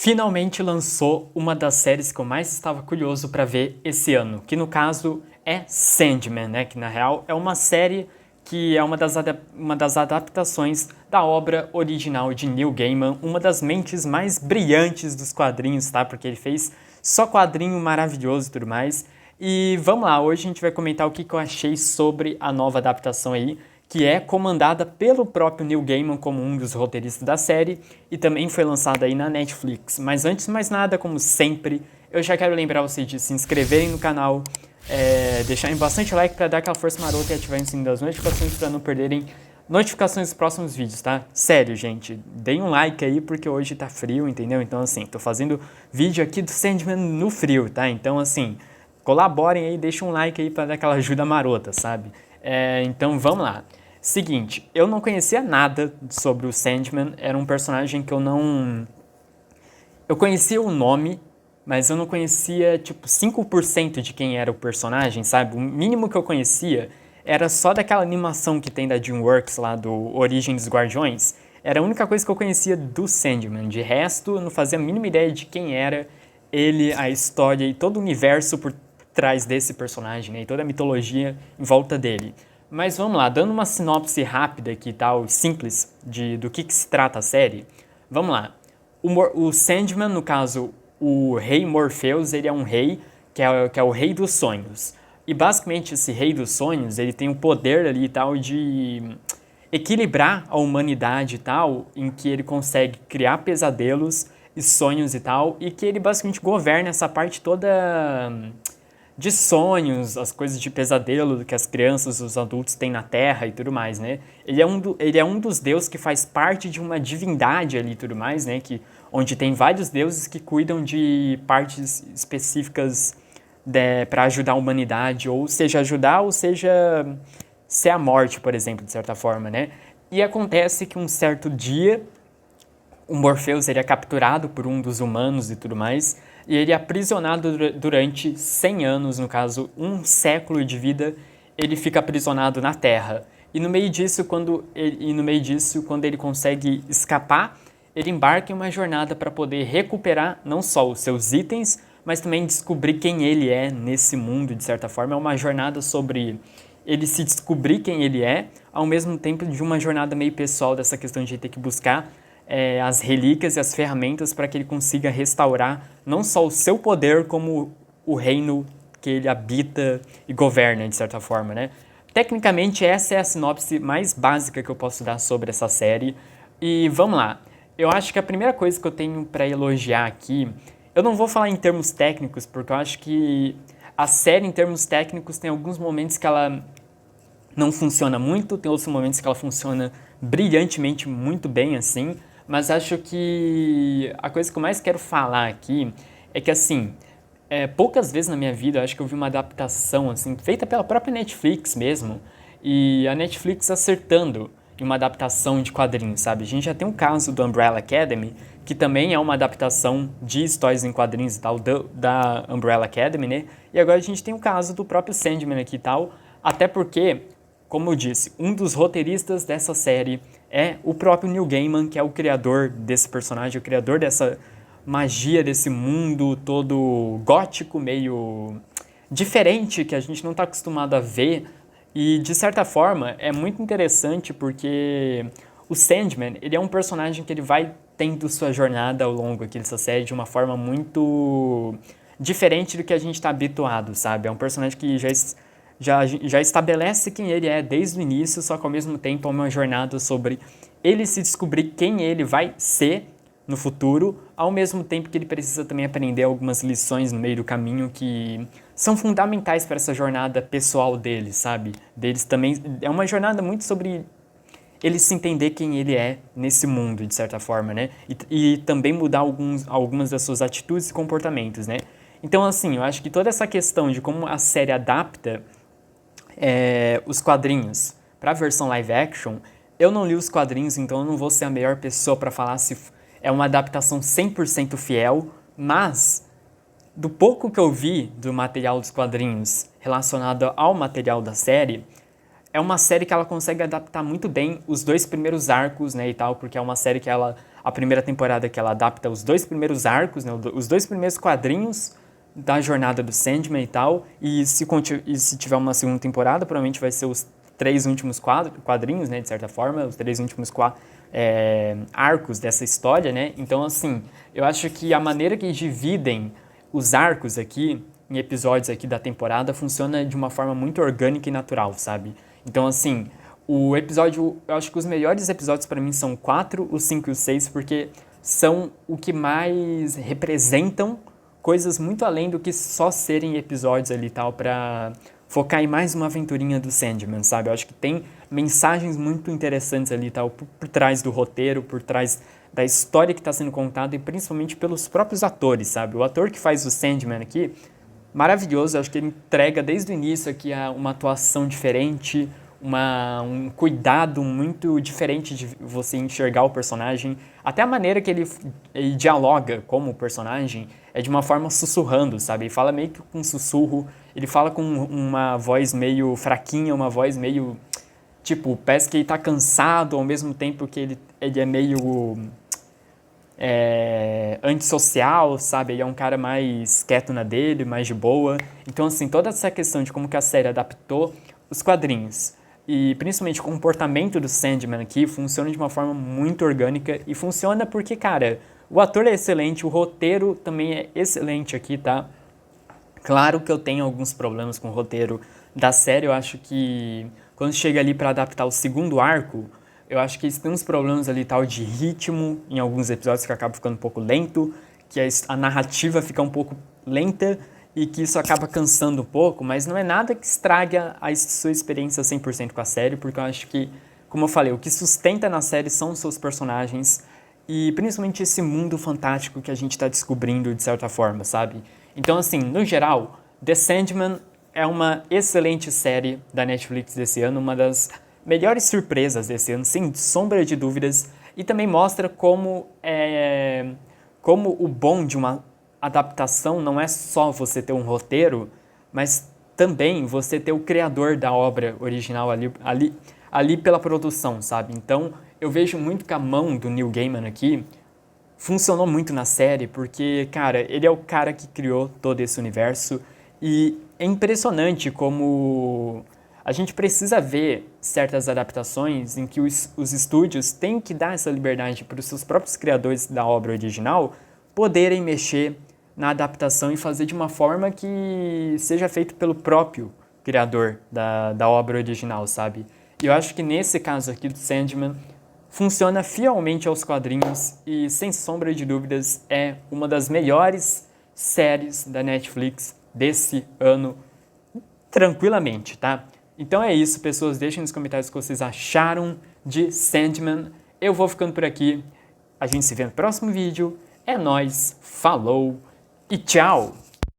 finalmente lançou uma das séries que eu mais estava curioso para ver esse ano, que no caso é Sandman, né? Que na real é uma série que é uma das adaptações da obra original de Neil Gaiman, uma das mentes mais brilhantes dos quadrinhos, tá? Porque ele fez só quadrinho maravilhoso e tudo mais. E vamos lá, hoje a gente vai comentar o que eu achei sobre a nova adaptação aí, que é comandada pelo próprio Neil Gaiman como um dos roteiristas da série e também foi lançada aí na Netflix. Mas antes de mais nada, como sempre, eu já quero lembrar vocês de se inscreverem no canal, deixarem bastante like para dar aquela força marota e ativarem o sininho das notificações para não perderem notificações dos próximos vídeos, tá? Sério, gente, deem um like aí porque hoje tá frio, entendeu? Então, assim, tô fazendo vídeo aqui do Sandman no frio, tá? Então, assim, colaborem aí, deixem um like aí para dar aquela ajuda marota, sabe? Então, vamos lá. Seguinte, eu não conhecia nada sobre o Sandman, era um personagem que eu não... Eu conhecia o nome, mas eu não conhecia, tipo, 5% de quem era o personagem, sabe? O mínimo que eu conhecia era só daquela animação que tem da DreamWorks lá, do Origem dos Guardiões. Era a única coisa que eu conhecia do Sandman. De resto, eu não fazia a mínima ideia de quem era ele, a história e todo o universo por trás desse personagem, né? E toda a mitologia em volta dele. Mas vamos lá, dando uma sinopse rápida aqui, tal, simples, do que se trata a série. Vamos lá. O Sandman, no caso, o rei Morpheus, ele é um rei que é o rei dos sonhos. E basicamente esse rei dos sonhos, ele tem o poder ali e tal de equilibrar a humanidade e tal, em que ele consegue criar pesadelos e sonhos e tal, e que ele basicamente governa essa parte toda de sonhos, as coisas de pesadelo que as crianças, os adultos têm na Terra e tudo mais, né? Ele é um dos deuses que faz parte de uma divindade ali e tudo mais, né? Onde tem vários deuses que cuidam de partes específicas para ajudar a humanidade, ou seja, ajudar, ou seja, ser a morte, por exemplo, de certa forma, né? E acontece que um certo dia o Morpheus ele é capturado por um dos humanos e tudo mais, e ele é aprisionado durante 100 anos, no caso, um século de vida, ele fica aprisionado na Terra. E no meio disso, quando ele consegue escapar, ele embarca em uma jornada para poder recuperar não só os seus itens, mas também descobrir quem ele é nesse mundo, de certa forma. É uma jornada sobre ele se descobrir quem ele é, ao mesmo tempo de uma jornada meio pessoal dessa questão de ter que buscar as relíquias e as ferramentas para que ele consiga restaurar não só o seu poder, como o reino que ele habita e governa, de certa forma, né? Tecnicamente, essa é a sinopse mais básica que eu posso dar sobre essa série. E vamos lá. Eu acho que a primeira coisa que eu tenho para elogiar aqui, eu não vou falar em termos técnicos, porque eu acho que a série, em termos técnicos, tem alguns momentos que ela não funciona muito, tem outros momentos que ela funciona brilhantemente muito bem, assim, mas acho que a coisa que eu mais quero falar aqui é que, assim, poucas vezes na minha vida eu acho que eu vi uma adaptação, assim, feita pela própria Netflix mesmo, e a Netflix acertando em uma adaptação de quadrinhos, sabe? A gente já tem um caso do Umbrella Academy, que também é uma adaptação de histórias em quadrinhos e tal, da Umbrella Academy, né? E agora a gente tem o caso do próprio Sandman aqui e tal, até porque, como eu disse, um dos roteiristas dessa série é o próprio Neil Gaiman, que é o criador desse personagem, o criador dessa magia, desse mundo todo gótico, meio diferente, que a gente não está acostumado a ver. E, de certa forma, é muito interessante porque o Sandman, ele é um personagem que ele vai tendo sua jornada ao longo aqui dessa série de uma forma muito diferente do que a gente está habituado, sabe? É um personagem que já estabelece quem ele é desde o início, só que ao mesmo tempo é uma jornada sobre ele se descobrir quem ele vai ser no futuro, ao mesmo tempo que ele precisa também aprender algumas lições no meio do caminho que são fundamentais para essa jornada pessoal dele, sabe? Deles também é uma jornada muito sobre ele se entender quem ele é nesse mundo, de certa forma, né? E também mudar algumas das suas atitudes e comportamentos, né? Então, assim, eu acho que toda essa questão de como a série adapta os quadrinhos para a versão live action, eu não li os quadrinhos, então eu não vou ser a melhor pessoa para falar se é uma adaptação 100% fiel, mas do pouco que eu vi do material dos quadrinhos relacionado ao material da série, é uma série que ela consegue adaptar muito bem os dois primeiros arcos, né, e tal, porque é uma série que ela a primeira temporada que ela adapta os 2 primeiros arcos, né, os 2 primeiros quadrinhos da jornada do Sandman e tal, e se tiver uma segunda temporada, provavelmente vai ser os 3 últimos quadrinhos, né, de certa forma, os 3 últimos arcos dessa história, né? Então, assim, eu acho que a maneira que dividem os arcos aqui, em episódios aqui da temporada, funciona de uma forma muito orgânica e natural, sabe? Então, assim, o episódio, eu acho que os melhores episódios pra mim são o 4, o 5 e o 6, porque são o que mais representam coisas muito além do que só serem episódios ali e tal, pra focar em mais uma aventurinha do Sandman, sabe? Eu acho que tem mensagens muito interessantes ali e tal, por trás do roteiro, por trás da história que está sendo contada e principalmente pelos próprios atores, sabe? O ator que faz o Sandman aqui, maravilhoso, eu acho que ele entrega desde o início aqui uma atuação diferente, um cuidado muito diferente de você enxergar o personagem. Até a maneira que ele dialoga como personagem é de uma forma sussurrando, sabe? Ele fala meio que com sussurro, ele fala com uma voz meio fraquinha, uma voz meio, tipo, parece que ele tá cansado ao mesmo tempo que ele é meio antissocial, sabe? Ele é um cara mais quieto na dele, mais de boa. Então, assim, toda essa questão de como que a série adaptou os quadrinhos e principalmente o comportamento do Sandman aqui funciona de uma forma muito orgânica e funciona porque, cara, o ator é excelente, o roteiro também é excelente aqui, tá? Claro que eu tenho alguns problemas com o roteiro da série, eu acho que quando chega ali pra adaptar o segundo arco, eu acho que eles têm uns problemas ali tal de ritmo em alguns episódios que acaba ficando um pouco lento, que a narrativa fica um pouco lenta e que isso acaba cansando um pouco, mas não é nada que estrague a sua experiência 100% com a série, porque eu acho que, como eu falei, o que sustenta na série são os seus personagens e principalmente esse mundo fantástico que a gente está descobrindo de certa forma, sabe? Então, assim, no geral, The Sandman é uma excelente série da Netflix desse ano, uma das melhores surpresas desse ano, sem sombra de dúvidas, e também mostra como o bom de uma adaptação não é só você ter um roteiro, mas também você ter o criador da obra original ali pela produção, sabe? Então, eu vejo muito que a mão do Neil Gaiman aqui funcionou muito na série, porque, cara, ele é o cara que criou todo esse universo e é impressionante como a gente precisa ver certas adaptações em que os estúdios têm que dar essa liberdade para os seus próprios criadores da obra original poderem mexer na adaptação e fazer de uma forma que seja feito pelo próprio criador da obra original, sabe? E eu acho que nesse caso aqui do Sandman, funciona fielmente aos quadrinhos e, sem sombra de dúvidas, é uma das melhores séries da Netflix desse ano, tranquilamente, tá? Então é isso, pessoas. Deixem nos comentários o que vocês acharam de Sandman. Eu vou ficando por aqui. A gente se vê no próximo vídeo. É nóis, falou e tchau!